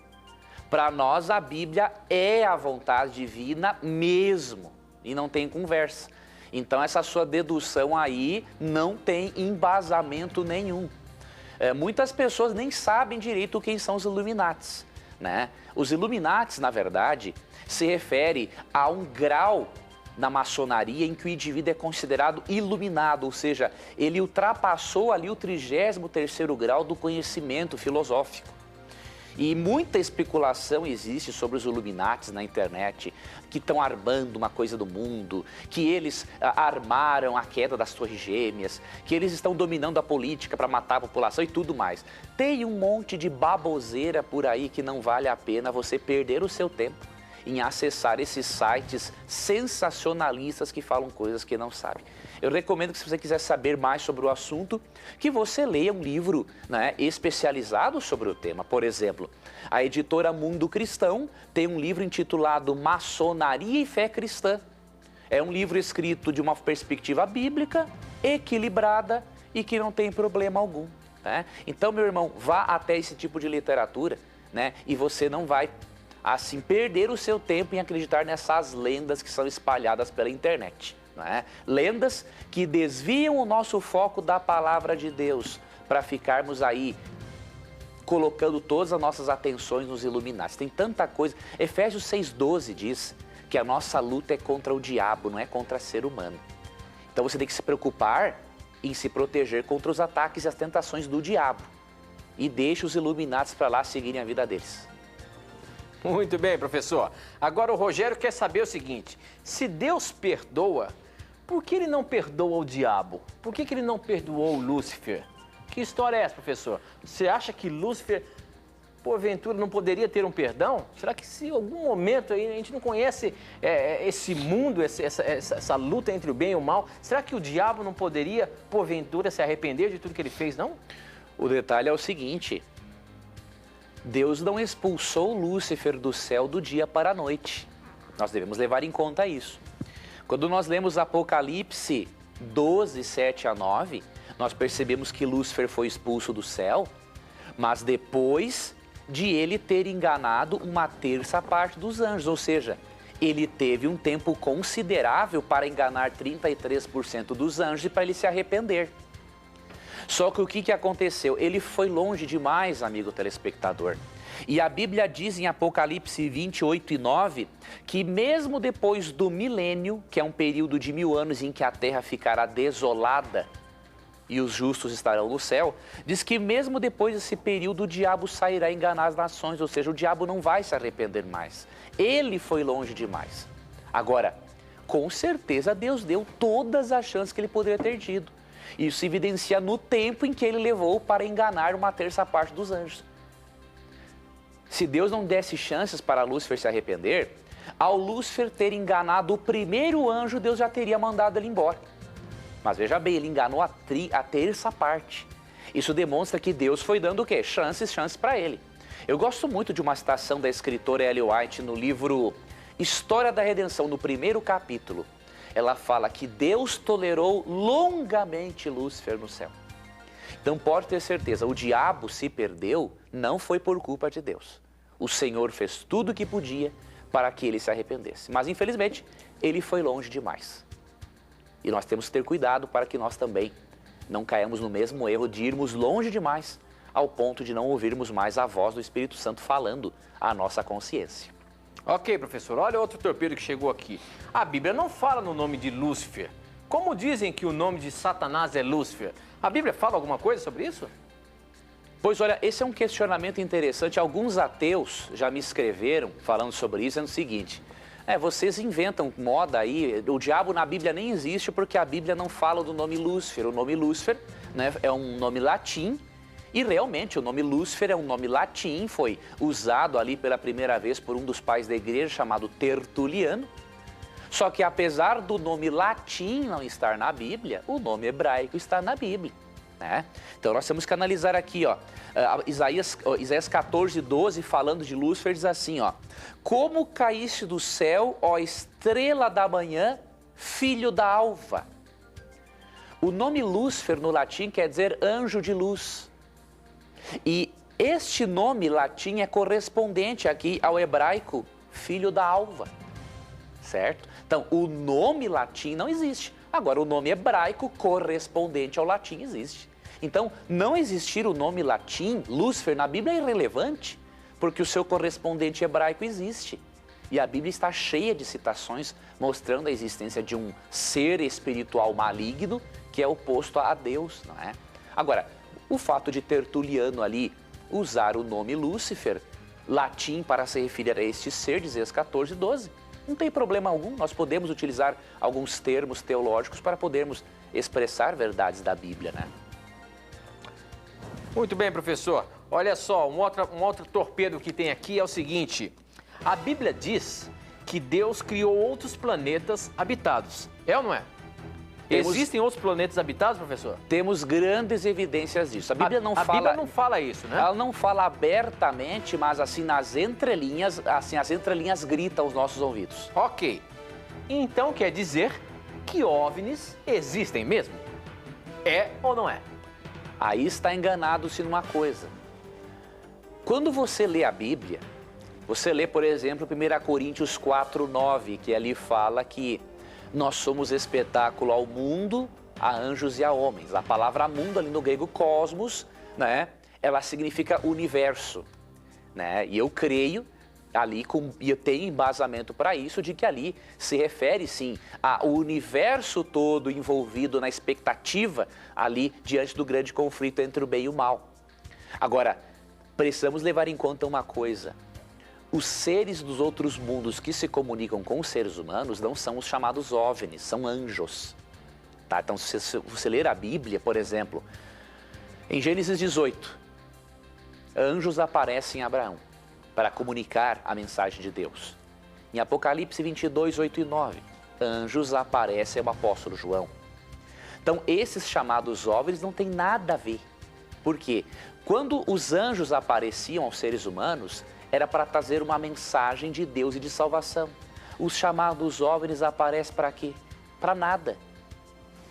Para nós, a Bíblia é a vontade divina mesmo, e não tem conversa. Então, essa sua dedução aí não tem embasamento nenhum. Muitas pessoas nem sabem direito quem são os Illuminatis, Os Illuminatis, na verdade, se refere a um grau na maçonaria em que o indivíduo é considerado iluminado, ou seja, ele ultrapassou ali o 33º grau do conhecimento filosófico. E muita especulação existe sobre os Illuminatis na internet, que estão armando uma coisa do mundo, que eles armaram a queda das Torres Gêmeas, que eles estão dominando a política para matar a população e tudo mais. Tem um monte de baboseira por aí que não vale a pena você perder o seu tempo em acessar esses sites sensacionalistas que falam coisas que não sabem. Eu recomendo que, se você quiser saber mais sobre o assunto, que você leia um livro especializado sobre o tema. Por exemplo, a editora Mundo Cristão tem um livro intitulado Maçonaria e Fé Cristã. É um livro escrito de uma perspectiva bíblica, equilibrada e que não tem problema algum. Então, meu irmão, vá até esse tipo de literatura. né? E você não vai, assim, perder o seu tempo em acreditar nessas lendas que são espalhadas pela internet, né? Lendas que desviam o nosso foco da palavra de Deus para ficarmos aí colocando todas as nossas atenções nos Illuminati. Tem tanta coisa. Efésios 6,12 diz que a nossa luta é contra o diabo, não é contra ser humano. Então você tem que se preocupar em se proteger contra os ataques e as tentações do diabo. E deixe os Illuminatis para lá seguirem a vida deles. Muito bem, professor. Agora o Rogério quer saber o seguinte: se Deus perdoa, por que ele não perdoa o diabo? Por que ele não perdoou Lúcifer? Que história é essa, professor? Você acha que Lúcifer, porventura, não poderia ter um perdão? Será que se em algum momento aí a gente não conhece esse mundo, essa luta entre o bem e o mal, será que o diabo não poderia, porventura, se arrepender de tudo que ele fez, não? O detalhe é o seguinte: Deus não expulsou Lúcifer do céu do dia para a noite. Nós devemos levar em conta isso. Quando nós lemos Apocalipse 12, 7 a 9, nós percebemos que Lúcifer foi expulso do céu, mas depois de ele ter enganado uma terça parte dos anjos, ou seja, ele teve um tempo considerável para enganar 33% dos anjos e para ele se arrepender. Só que o que aconteceu? Ele foi longe demais, amigo telespectador. E a Bíblia diz em Apocalipse 28 e 9, que mesmo depois do milênio, que é um período de 1000 anos em que a terra ficará desolada e os justos estarão no céu, diz que mesmo depois desse período o diabo sairá a enganar as nações, ou seja, o diabo não vai se arrepender mais. Ele foi longe demais. Agora, com certeza Deus deu todas as chances que ele poderia ter tido. Isso se evidencia no tempo em que ele levou para enganar uma terça parte dos anjos. Se Deus não desse chances para Lúcifer se arrepender, ao Lúcifer ter enganado o primeiro anjo, Deus já teria mandado ele embora. Mas veja bem, ele enganou a terça parte. Isso demonstra que Deus foi dando o quê? Chances para ele. Eu gosto muito de uma citação da escritora Ellen White no livro História da Redenção, no primeiro capítulo. Ela fala que Deus tolerou longamente Lúcifer no céu. Então pode ter certeza, o diabo se perdeu, não foi por culpa de Deus. O Senhor fez tudo o que podia para que ele se arrependesse. Mas infelizmente, ele foi longe demais. E nós temos que ter cuidado para que nós também não caímos no mesmo erro de irmos longe demais, ao ponto de não ouvirmos mais a voz do Espírito Santo falando à nossa consciência. Ok, professor, olha outro torpedo que chegou aqui. A Bíblia não fala no nome de Lúcifer. Como dizem que o nome de Satanás é Lúcifer? A Bíblia fala alguma coisa sobre isso? Pois olha, esse é um questionamento interessante. Alguns ateus já me escreveram falando sobre isso, é o seguinte: vocês inventam moda aí, o diabo na Bíblia nem existe porque a Bíblia não fala do nome Lúcifer. O nome Lúcifer, né, é um nome latim e realmente o nome Lúcifer é um nome latim, foi usado ali pela primeira vez por um dos pais da igreja chamado Tertuliano. Só que apesar do nome latim não estar na Bíblia, o nome hebraico está na Bíblia, né? Então nós temos que analisar aqui, ó, Isaías 14, 12, falando de Lúcifer, diz assim, ó: como caíste do céu, ó estrela da manhã, filho da alva. O nome Lúcifer no latim quer dizer anjo de luz. E este nome latim é correspondente aqui ao hebraico filho da alva, certo? Então, o nome latim não existe. Agora, o nome hebraico correspondente ao latim existe. Então, não existir o nome latim, Lúcifer, na Bíblia é irrelevante, porque o seu correspondente hebraico existe. E a Bíblia está cheia de citações mostrando a existência de um ser espiritual maligno que é oposto a Deus, não é? Agora, o fato de Tertuliano ali usar o nome Lúcifer, latim, para se referir a este ser, diz Isaías 14, 12, não tem problema algum. Nós podemos utilizar alguns termos teológicos para podermos expressar verdades da Bíblia, né? Muito bem, professor. Olha só, um outro torpedo que tem aqui é o seguinte: a Bíblia diz que Deus criou outros planetas habitados. É ou não é? Existem outros planetas habitados, professor? Temos grandes evidências disso. A Bíblia não fala... A Bíblia não fala isso, né? Ela não fala abertamente, mas assim nas entrelinhas, as entrelinhas gritam aos nossos ouvidos. Ok. Então quer dizer que OVNIs existem mesmo? É ou não é? Aí está enganado-se numa coisa. Quando você lê a Bíblia, você lê, por exemplo, 1 Coríntios 4:9, que ali fala que nós somos espetáculo ao mundo, a anjos e a homens. A palavra mundo ali no grego cosmos, né? Ela significa universo, né? E eu creio ali, e eu tenho embasamento para isso, de que ali se refere sim ao universo todo envolvido na expectativa ali diante do grande conflito entre o bem e o mal. Agora, precisamos levar em conta uma coisa: os seres dos outros mundos que se comunicam com os seres humanos não são os chamados OVNIs, são anjos. Tá? Então, se você ler a Bíblia, por exemplo, em Gênesis 18, anjos aparecem a Abraão para comunicar a mensagem de Deus. Em Apocalipse 22, 8 e 9, anjos aparecem ao apóstolo João. Então, esses chamados OVNIs não têm nada a ver. Por quê? Quando os anjos apareciam aos seres humanos, era para trazer uma mensagem de Deus e de salvação. Os chamados OVNIs aparecem para quê? Para nada.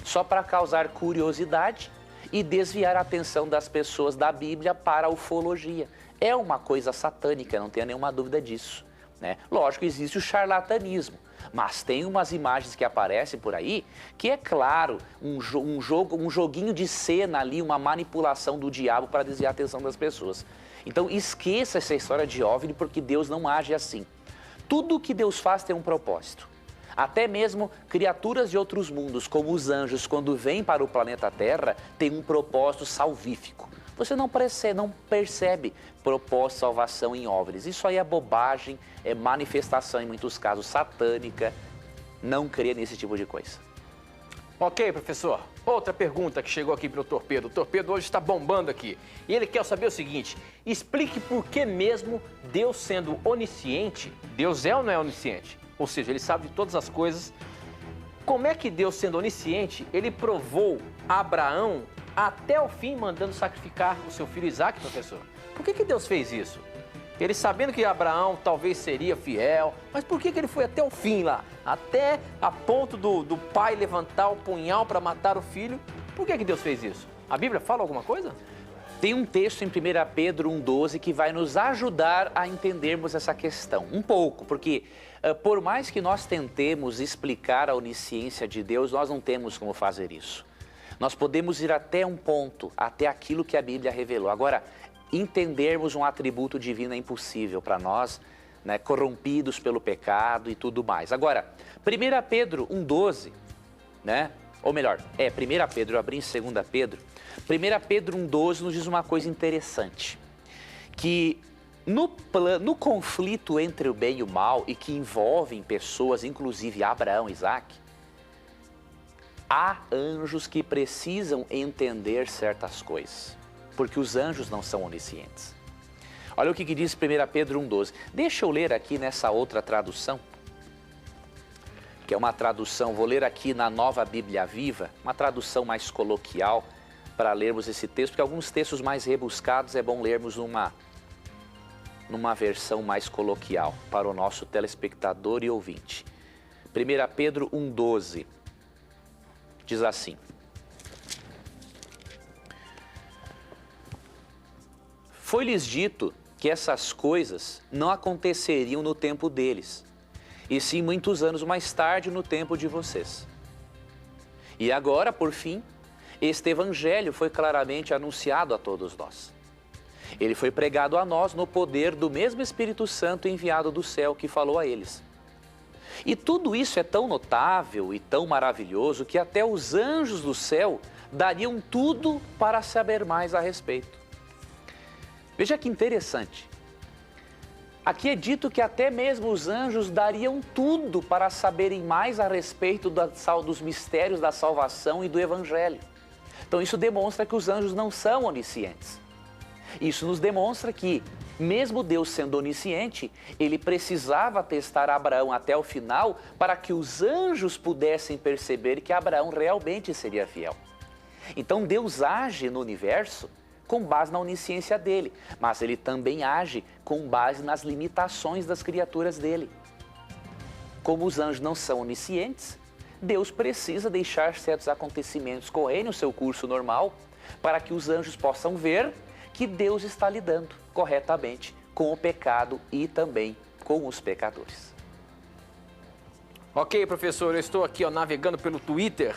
Só para causar curiosidade e desviar a atenção das pessoas da Bíblia para a ufologia. É uma coisa satânica, não tenha nenhuma dúvida disso, né? Lógico, existe o charlatanismo, mas tem umas imagens que aparecem por aí que é claro, um joguinho de cena ali, uma manipulação do diabo para desviar a atenção das pessoas. Então esqueça essa história de OVNI, porque Deus não age assim. Tudo que Deus faz tem um propósito. Até mesmo criaturas de outros mundos, como os anjos, quando vêm para o planeta Terra, têm um propósito salvífico. Você não percebe propósito de salvação em OVNIs. Isso aí é bobagem, é manifestação, em muitos casos, satânica. Não crê nesse tipo de coisa. Ok, professor. Outra pergunta que chegou aqui para o Torpedo. O Torpedo hoje está bombando aqui. E ele quer saber o seguinte: explique por que mesmo Deus, sendo onisciente, Deus é ou não é onisciente? Ou seja, ele sabe de todas as coisas. Como é que Deus, sendo onisciente, ele provou Abraão até o fim, mandando sacrificar o seu filho Isaque, professor? Por que Deus fez isso? Ele sabendo que Abraão talvez seria fiel, mas por que ele foi até o fim lá? Até a ponto do pai levantar o punhal para matar o filho? Por que Deus fez isso? A Bíblia fala alguma coisa? Tem um texto em 1 Pedro 1,12 que vai nos ajudar a entendermos essa questão. Um pouco, porque por mais que nós tentemos explicar a onisciência de Deus, nós não temos como fazer isso. Nós podemos ir até um ponto, até aquilo que a Bíblia revelou. Agora, entendermos um atributo divino é impossível para nós, né, corrompidos pelo pecado e tudo mais. Agora, 1 Pedro 1,12, né? Ou melhor, 1 Pedro, eu abri em 2 Pedro. 1 Pedro 1,12 nos diz uma coisa interessante, que no conflito entre o bem e o mal, e que envolvem pessoas, inclusive Abraão e Isaque, há anjos que precisam entender certas coisas, porque os anjos não são oniscientes. Olha o que diz 1 Pedro 1,12. Deixa eu ler aqui nessa outra tradução, que é uma tradução, vou ler aqui na Nova Bíblia Viva, uma tradução mais coloquial para lermos esse texto, porque alguns textos mais rebuscados é bom lermos numa versão mais coloquial para o nosso telespectador e ouvinte. 1 Pedro 1,12 diz assim: foi-lhes dito que essas coisas não aconteceriam no tempo deles, e sim muitos anos mais tarde no tempo de vocês. E agora, por fim, este evangelho foi claramente anunciado a todos nós. Ele foi pregado a nós no poder do mesmo Espírito Santo enviado do céu que falou a eles. E tudo isso é tão notável e tão maravilhoso que até os anjos do céu dariam tudo para saber mais a respeito. Veja que interessante. Aqui é dito que até mesmo os anjos dariam tudo para saberem mais a respeito dos mistérios da salvação e do evangelho. Então isso demonstra que os anjos não são oniscientes. Isso nos demonstra que, mesmo Deus sendo onisciente, ele precisava testar Abraão até o final para que os anjos pudessem perceber que Abraão realmente seria fiel. Então Deus age no universo com base na onisciência dele, mas ele também age com base nas limitações das criaturas dele. Como os anjos não são oniscientes, Deus precisa deixar certos acontecimentos correrem o seu curso normal para que os anjos possam ver que Deus está lidando corretamente com o pecado e também com os pecadores. Ok, professor, eu estou aqui navegando pelo Twitter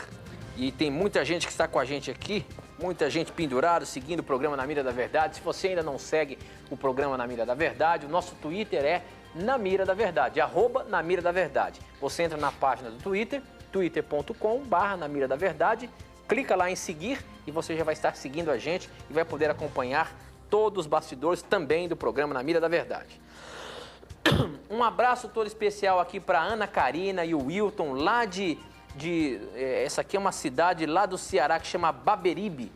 e tem muita gente que está com a gente aqui, muita gente pendurada, seguindo o programa Na Mira da Verdade. Se você ainda não segue o programa Na Mira da Verdade, o nosso Twitter é Na Mira da Verdade, @Na Mira da Verdade. Você entra na página do Twitter, twitter.com/Na Mira da Verdade, clica lá em seguir e você já vai estar seguindo a gente e vai poder acompanhar todos os bastidores também do programa Na Mira da Verdade. Um abraço todo especial aqui para Ana Karina e o Wilton, lá essa aqui é uma cidade lá do Ceará que chama Beberibe,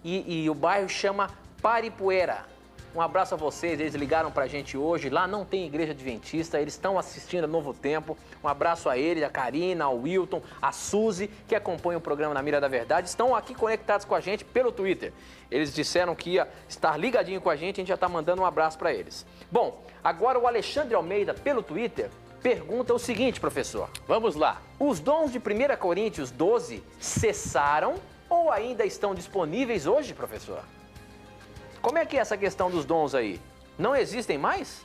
e o bairro chama Paripuera. Um abraço a vocês, eles ligaram pra gente hoje, lá não tem igreja adventista, eles estão assistindo a Novo Tempo. Um abraço a eles, a Karina, ao Wilton, a Suzy, que acompanha o programa Na Mira da Verdade, estão aqui conectados com a gente pelo Twitter. Eles disseram que ia estar ligadinho com a gente já está mandando um abraço para eles. Bom, agora o Alexandre Almeida, pelo Twitter, pergunta o seguinte, professor. Vamos lá. Os dons de 1 Coríntios 12 cessaram ou ainda estão disponíveis hoje, professor? Como é que é essa questão dos dons aí? Não existem mais?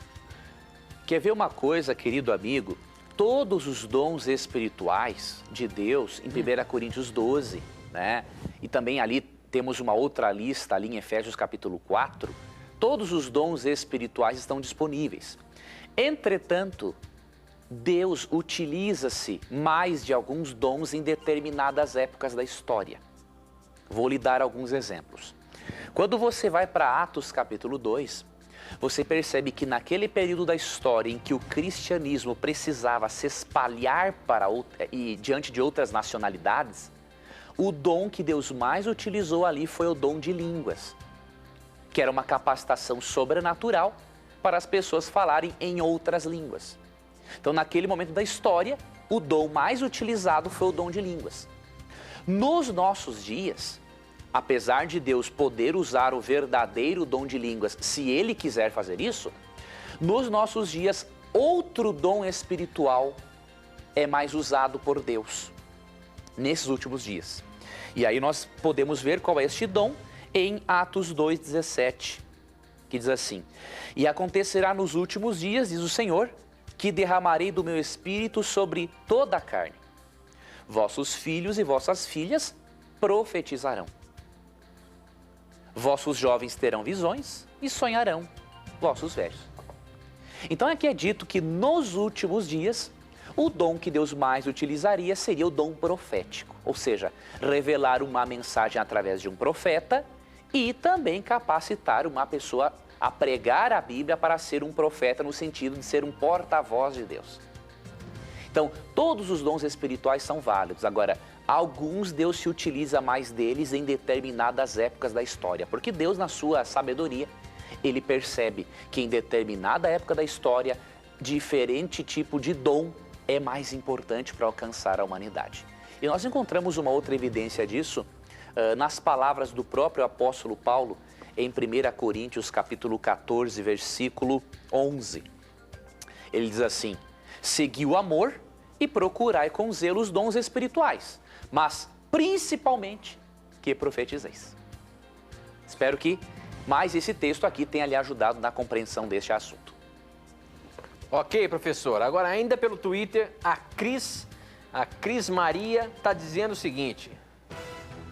Quer ver uma coisa, querido amigo? Todos os dons espirituais de Deus, em 1 Coríntios 12, né? E também ali temos uma outra lista, ali em Efésios capítulo 4, todos os dons espirituais estão disponíveis. Entretanto, Deus utiliza-se mais de alguns dons em determinadas épocas da história. Vou lhe dar alguns exemplos. Quando você vai para Atos capítulo 2, você percebe que naquele período da história em que o cristianismo precisava se espalhar diante de outras nacionalidades, o dom que Deus mais utilizou ali foi o dom de línguas, que era uma capacitação sobrenatural para as pessoas falarem em outras línguas. Então, naquele momento da história, o dom mais utilizado foi o dom de línguas. Nos nossos dias, apesar de Deus poder usar o verdadeiro dom de línguas, se Ele quiser fazer isso, nos nossos dias, outro dom espiritual é mais usado por Deus, nesses últimos dias. E aí nós podemos ver qual é este dom em Atos 2,17, que diz assim: E acontecerá nos últimos dias, diz o Senhor, que derramarei do meu espírito sobre toda a carne. Vossos filhos e vossas filhas profetizarão. Vossos jovens terão visões e sonharão vossos velhos. Então aqui é dito que nos últimos dias, o dom que Deus mais utilizaria seria o dom profético, ou seja, revelar uma mensagem através de um profeta e também capacitar uma pessoa a pregar a Bíblia para ser um profeta no sentido de ser um porta-voz de Deus. Então, todos os dons espirituais são válidos. Agora, alguns Deus se utiliza mais deles em determinadas épocas da história, porque Deus, na sua sabedoria, Ele percebe que em determinada época da história, diferente tipo de dom é mais importante para alcançar a humanidade. E nós encontramos uma outra evidência disso nas palavras do próprio apóstolo Paulo, em 1 Coríntios capítulo 14, versículo 11. Ele diz assim: segui o amor e procurai com zelo os dons espirituais, mas principalmente que profetizeis. Espero que mais esse texto aqui tenha lhe ajudado na compreensão deste assunto. Ok, professor. Agora, ainda pelo Twitter, a Cris Maria está dizendo o seguinte.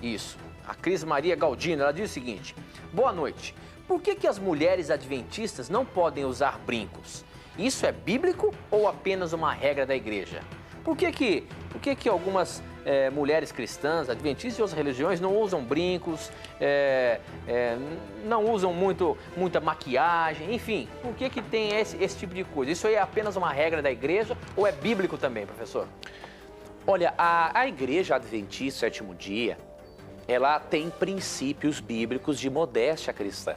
Isso, a Cris Maria Galdino, ela diz o seguinte: boa noite. Por que as mulheres adventistas não podem usar brincos? Isso é bíblico ou apenas uma regra da igreja? Por que algumas mulheres cristãs, adventistas e outras religiões não usam brincos, não usam muita maquiagem, enfim, por que tem esse tipo de coisa? Isso aí é apenas uma regra da igreja ou é bíblico também, professor? Olha, a igreja adventista sétimo dia, ela tem princípios bíblicos de modéstia cristã.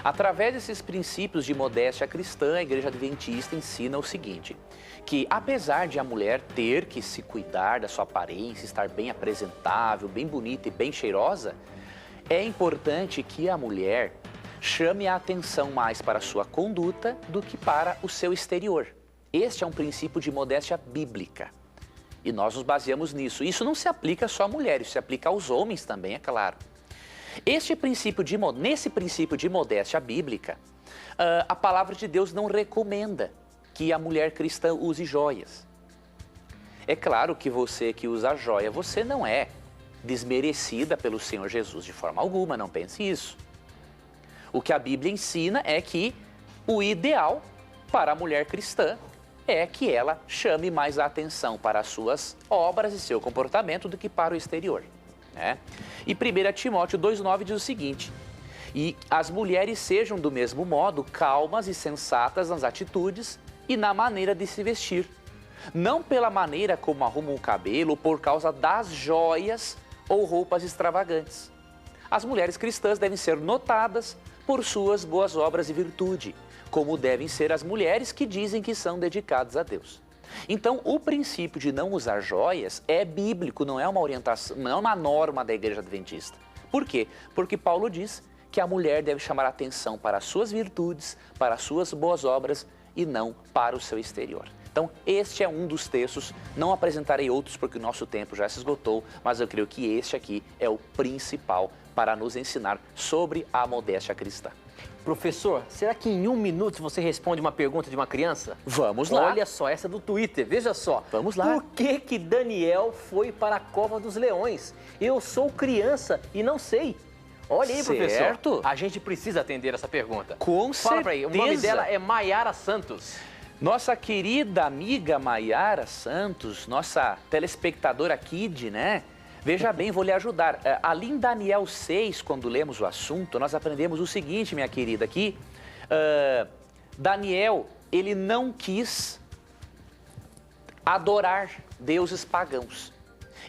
Através desses princípios de modéstia cristã, a igreja adventista ensina o seguinte, que apesar de a mulher ter que se cuidar da sua aparência, estar bem apresentável, bem bonita e bem cheirosa, é importante que a mulher chame a atenção mais para a sua conduta do que para o seu exterior. Este é um princípio de modéstia bíblica e nós nos baseamos nisso. Isso não se aplica só a mulheres, isso se aplica aos homens também, é claro. Nesse princípio de modéstia bíblica, a palavra de Deus não recomenda que a mulher cristã use joias. É claro que você que usa joia, você não é desmerecida pelo Senhor Jesus de forma alguma, não pense isso. O que a Bíblia ensina é que o ideal para a mulher cristã é que ela chame mais a atenção para as suas obras e seu comportamento do que para o exterior, né? E 1 Timóteo 2,9 diz o seguinte: e as mulheres sejam do mesmo modo calmas e sensatas nas atitudes e na maneira de se vestir, não pela maneira como arrumam o cabelo ou por causa das joias ou roupas extravagantes. As mulheres cristãs devem ser notadas por suas boas obras e virtude, como devem ser as mulheres que dizem que são dedicadas a Deus. Então, o princípio de não usar joias é bíblico, não é uma orientação, não é uma norma da Igreja Adventista. Por quê? Porque Paulo diz que a mulher deve chamar a atenção para as suas virtudes, para as suas boas obras e não para o seu exterior. Então, este é um dos textos, não apresentarei outros porque o nosso tempo já se esgotou, mas eu creio que este aqui é o principal para nos ensinar sobre a modéstia cristã. Professor, será que em 1 minuto você responde uma pergunta de uma criança? Vamos lá. Olha só, essa do Twitter, veja só. Vamos lá. Por que Daniel foi para a cova dos leões? Eu sou criança e não sei. Olha aí, professor. Certo. A gente precisa atender essa pergunta. Com Fala pra aí, o nome certeza. dela é Maiara Santos. Nossa querida amiga Maiara Santos, nossa telespectadora Kid, né? Veja bem, vou lhe ajudar. Ali em Daniel 6, quando lemos o assunto, nós aprendemos o seguinte, minha querida, aqui. Daniel, ele não quis adorar deuses pagãos.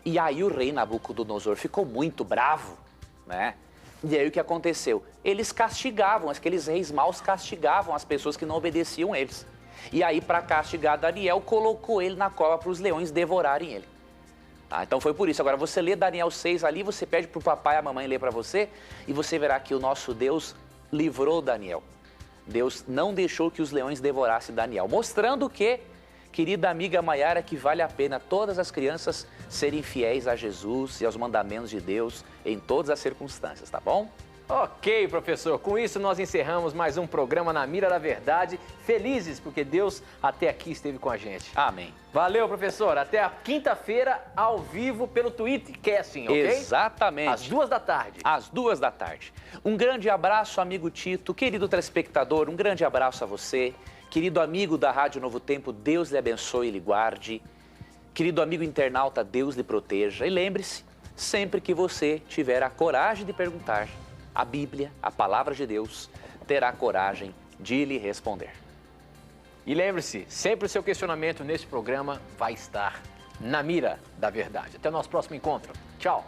E aí o rei Nabucodonosor ficou muito bravo, né? E aí o que aconteceu? Eles castigavam, aqueles reis maus castigavam as pessoas que não obedeciam eles. E aí, para castigar Daniel, colocou ele na cova para os leões devorarem ele. Então foi por isso. Agora, você lê Daniel 6 ali, você pede para o papai e a mamãe ler para você, e você verá que o nosso Deus livrou Daniel. Deus não deixou que os leões devorassem Daniel, mostrando que, querida amiga Maiara, que vale a pena todas as crianças serem fiéis a Jesus e aos mandamentos de Deus em todas as circunstâncias, tá bom? Ok, professor. Com isso, nós encerramos mais um programa Na Mira da Verdade. Felizes porque Deus até aqui esteve com a gente. Amém. Valeu, professor. Até a quinta-feira, ao vivo, pelo Tweetcasting, ok? Exatamente. Às 2 da tarde. Às 2 da tarde. Um grande abraço, amigo Tito. Querido telespectador, um grande abraço a você. Querido amigo da Rádio Novo Tempo, Deus lhe abençoe e lhe guarde. Querido amigo internauta, Deus lhe proteja. E lembre-se, sempre que você tiver a coragem de perguntar, a Bíblia, a palavra de Deus, terá coragem de lhe responder. E lembre-se, sempre o seu questionamento nesse programa vai estar na mira da verdade. Até o nosso próximo encontro. Tchau!